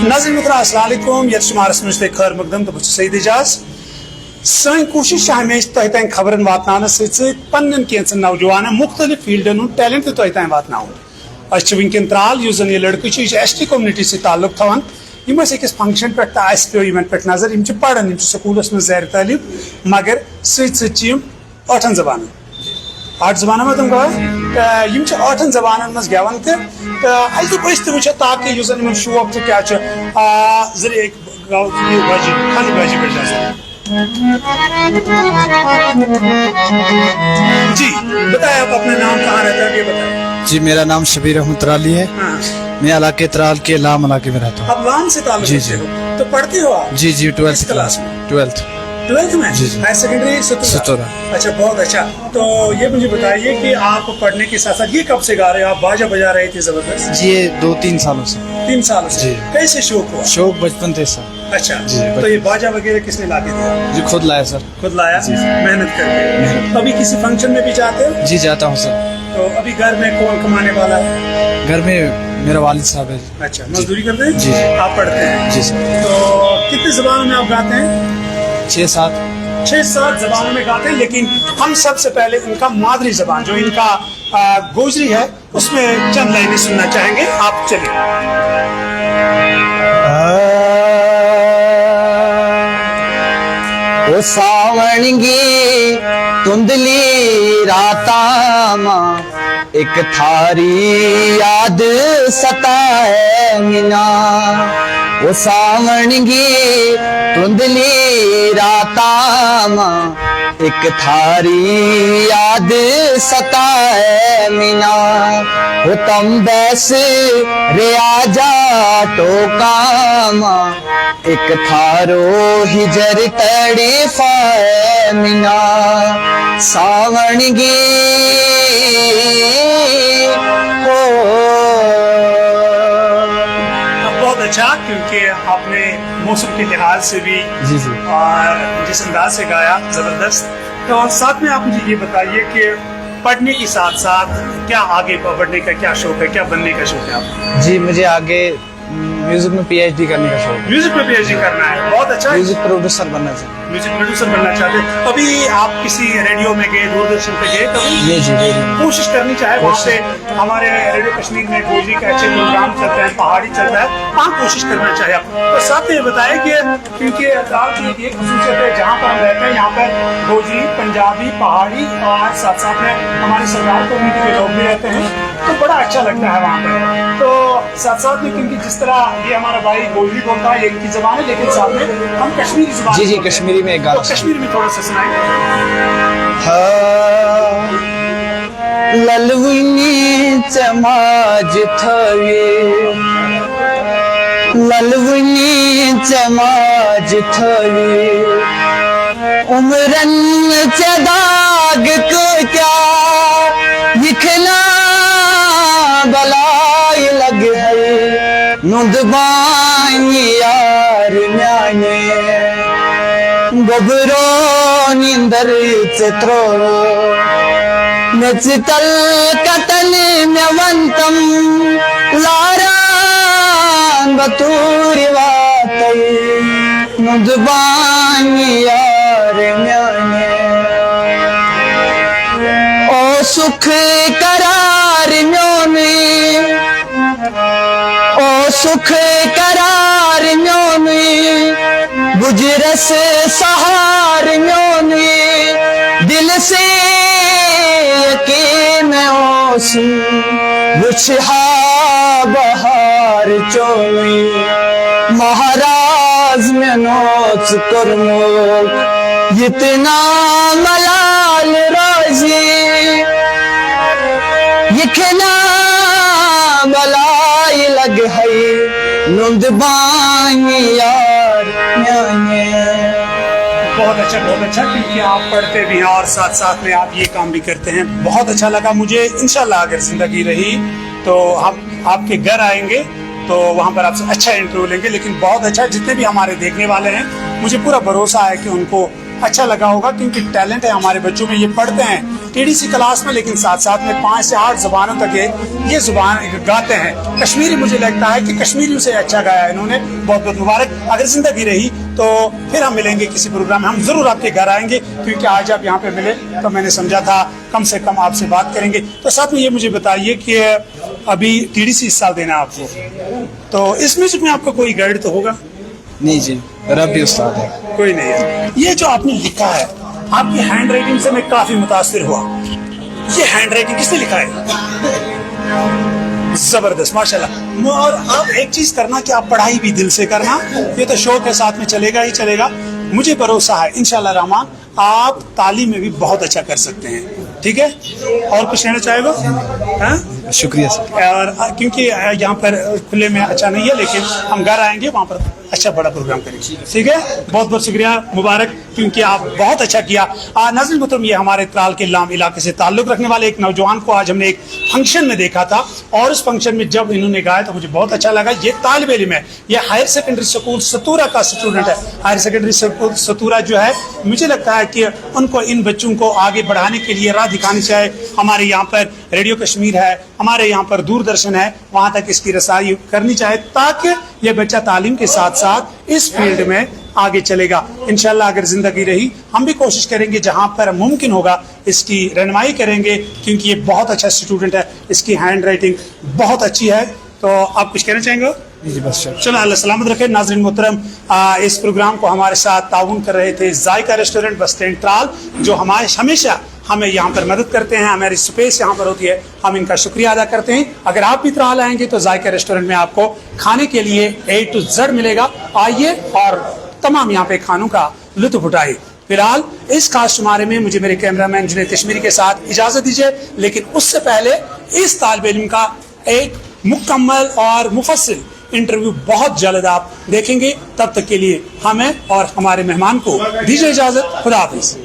नाज़रीन मुहतरम अस्सलाम वालेकुम ये शुमारस मुझे खैर मकदम तो सईद एजाज सन कोशिश हमेशा तह तान खबरन वातन पन्न कैंसन नौजवान मुख्तलिफ फील्डन हूँ टैलेंट तह तान वातन वनकन त्राल यह लड़क एस टी कम्युनिटी से ताल्लुक थवान अकिस फंक्शन पे पे पे नजर पान स्कूल में ज़ैर तालीम मगर सम 8 जबान 8 जबान में तुम कह 8 जबान मज गवन तो ताकि शौक तो क्या जरिए खाली बाजी पे जी बताए आप अपना नाम कहाँ रहता है ये बताएं। जी मेरा नाम शबीर अहमद त्राली है। हाँ। मैं इलाके त्राल के लाम इलाके में रहता हूँ। अब लाम से ताल्लुक जी रखते हो तो पढ़ते हो आप? जी जी 12th क्लास में 12th 12th में जी, जी। Higher secondary सतोरा। अच्छा बहुत अच्छा। तो ये मुझे बताइए कि आप पढ़ने के साथ साथ ये कब से गा रहे हो? आप बाजा बजा रहे थे जबरदस्त? जी ये 2-3 सालों से 3 साल से। जी। कैसे शौक हुआ? शौक बचपन से सर। अच्छा जी, तो ये बाजा वगैरह किसने ला के दिया? जी खुद लाया सर। खुद लाया जी, जी। मेहनत करके। अभी किसी फंक्शन में भी जाते हो? जी जाता हूँ सर। तो अभी घर में कौन कमाने वाला है? घर में मेरा वालिद साहब है। अच्छा मजदूरी करते हैं? जी, जी। आप पढ़ते हैं? जी सर। तो कितने जबानों में आप गाते हैं? 6-7 6-7 जबानों में गाते हैं, लेकिन हम सबसे पहले इनका मादरी जबान जो इनका गोजरी है उसमें चंद लाइनें सुनना चाहेंगे। आप चलिए। ओ सावणगी तुंदली राता मां एक थारी याद सताए मिना। ओ सावणगी तुंदली राता मां एक थारी याद सताए मिना। हो तम बैस रे आजा टोका मां एक थारो हिजर तड़ी फाए मिना। सावणगी बहुत अच्छा, क्योंकि आपने मौसम के लिहाज से भी जी जी और जिस अंदाज से गाया जबरदस्त। तो साथ में आप मुझे ये बताइए कि पढ़ने के साथ साथ क्या आगे बढ़ने का क्या शौक है, क्या बनने का शौक है आपको? जी मुझे आगे म्यूजिक में PhD करने का शौक है। म्यूजिक में PhD करना है, बहुत अच्छा। म्यूजिक प्रोड्यूसर बनना चाहिए। म्यूजिक प्रोड्यूसर बनना चाहते हैं। अभी आप किसी रेडियो में गए, दूरदर्शन पे गए कभी? जी जी जी कोशिश करनी चाहे वहाँ पे हमारे रेडियो कश्मीर में गोजी का अच्छे प्रोग्राम चलता है, पहाड़ी चलता है, वहाँ कोशिश करना चाहिए आप। और साथ में ये बताएं कि क्योंकि दाल की एक खसूसियत है जहाँ पर हम रहते हैं, यहाँ पर गोजी, पंजाबी, पहाड़ी और साथ साथ में हमारे सरदार कम्युनिटी के लोग भी रहते हैं, तो बड़ा अच्छा लगता है वहाँ पर। तो साथ साथ में क्योंकि जिस तरह ये हमारा भाई गोजी बोलता है, ये इनकी जबान है, लेकिन साथ में हम कश्मीरी जबान जी जी कश्मीरी में एक गाना। तो कश्मीर में थोड़ा सा सुनाएंगे। ललवनी चमाज थवे ललवनी चमाज थवे उमरन चदाग को क्या लिखना बलाई लग है नुदबानी यार न्याने गोबरो निंदर चित्रो नचतल कतल म्यवंतम लारान बतूरी वातई नुदबानी यार न्याने। ओ सुख करार न्योने ओ सुख करार न्योने गुजरस सहार न्योने दिल से यकीन ओसी बुछहा बहार चोली महाराज में नोच करमोक इतना मलाल रोजी इतना बलाई लग है नुदबानी यार न्याने। बहुत अच्छा, क्योंकि आप पढ़ते भी हैं और साथ साथ में आप ये काम भी करते हैं। बहुत अच्छा लगा मुझे। इंशाल्लाह अगर जिंदगी रही तो हम आपके घर आएंगे तो वहाँ पर आपसे अच्छा इंटरव्यू लेंगे। लेकिन बहुत अच्छा, जितने भी हमारे देखने वाले हैं मुझे पूरा भरोसा है कि उनको अच्छा लगा होगा, क्योंकि टैलेंट है हमारे बच्चों में। ये पढ़ते हैं TDC क्लास में, लेकिन साथ साथ में 5 से 8 ज़ुबानों तक ये ज़ुबान गाते हैं। कश्मीरी मुझे लगता है कि कश्मीरियों से अच्छा गाया इन्होंने, बहुत बहुत मुबारक। अगर ज़िंदगी रही तो फिर हम मिलेंगे किसी प्रोग्राम में, हम ज़रूर आपके घर आएंगे, क्योंकि आज आप यहाँ पे मिले तो मैंने समझा था कम से कम आपसे बात करेंगे। तो साथ में ये मुझे बताइए कि अभी TDC इस साल देना आपको, तो इस म्यूजिक में आपका कोई गाइड तो होगा? नहीं जी, रब्बी उस्ताद है। कोई नहीं है। ये जो आपने लिखा है, आपकी हैंड राइटिंग से मैं काफी मुतासिर हुआ। ये हैंड राइटिंग किसने लिखा है? जबरदस्त, माशाल्लाह। और आप एक चीज करना कि आप पढ़ाई भी दिल से करना, ये तो शौक के साथ में चलेगा ही चलेगा। मुझे भरोसा है इंशाल्लाह रहमान आप तालीम में भी बहुत अच्छा कर सकते हैं, ठीक है? और कुछ कहना चाहेगा? हाँ, शुक्रिया सर। और क्योंकि यहाँ पर खुले में अच्छा नहीं है, लेकिन हम घर आएंगे, वहाँ पर अच्छा बड़ा प्रोग्राम करेंगे, ठीक है? बहुत बहुत शुक्रिया, मुबारक, क्योंकि आप बहुत अच्छा किया। नाज़रीन मोहतरम, ये हमारे त्राल के लाम इलाके से ताल्लुक़ रखने वाले एक नौजवान को आज हमने एक फंक्शन में देखा था, और उस फंक्शन में जब इन्होंने गाया तो मुझे बहुत अच्छा लगा। ये तालिब इल्म है, ये हायर सेकेंडरी स्कूल सतूरा का स्टूडेंट है। हायर सेकेंडरी स्कूल सतूरा जो है, मुझे लगता है कि उनको, इन बच्चों को आगे बढ़ाने के लिए राह दिखानी चाहिए। हमारे यहाँ पर रेडियो कश्मीर है, हमारे यहाँ पर दूरदर्शन है, वहाँ तक इसकी रसाई करनी चाहिए, ताकि ये बच्चा तालीम के साथ साथ इस फील्ड में आगे चलेगा। इंशाल्लाह अगर जिंदगी रही हम भी कोशिश करेंगे, जहाँ पर मुमकिन होगा इसकी रहनुमाई करेंगे, क्योंकि ये बहुत अच्छा स्टूडेंट है, इसकी हैंड राइटिंग बहुत अच्छी है। तो आप कुछ कहना चाहेंगे? जी बस चलो, अल्लाह सलामत रखे। नाज़रीन मोहतरम, इस प्रोग्राम को हमारे साथ ताउन कर रहे थे जायका रेस्टोरेंट बस स्टैंड त्राल, जो हमारे हमेशा हमें यहाँ पर मदद करते हैं, हमारी स्पेस यहाँ पर होती है, हम इनका शुक्रिया अदा करते हैं। अगर आप भी त्राल आएंगे तो जायका रेस्टोरेंट में आपको खाने के लिए A to Z मिलेगा। आइए और तमाम यहाँ पे खानों का लुत्फ उठाइए। फिलहाल इस खास शुमारे में मुझे मेरे कैमरामैन जुनैद कश्मीरी के साथ इजाजत दीजिए, लेकिन उससे पहले इस तालिब इल्म का एक मुकम्मल और मुफस्सिल इंटरव्यू बहुत जल्द आप देखेंगे। तब तक के लिए हमें और हमारे मेहमान को दीजिए इजाजत। खुदा हाफिज।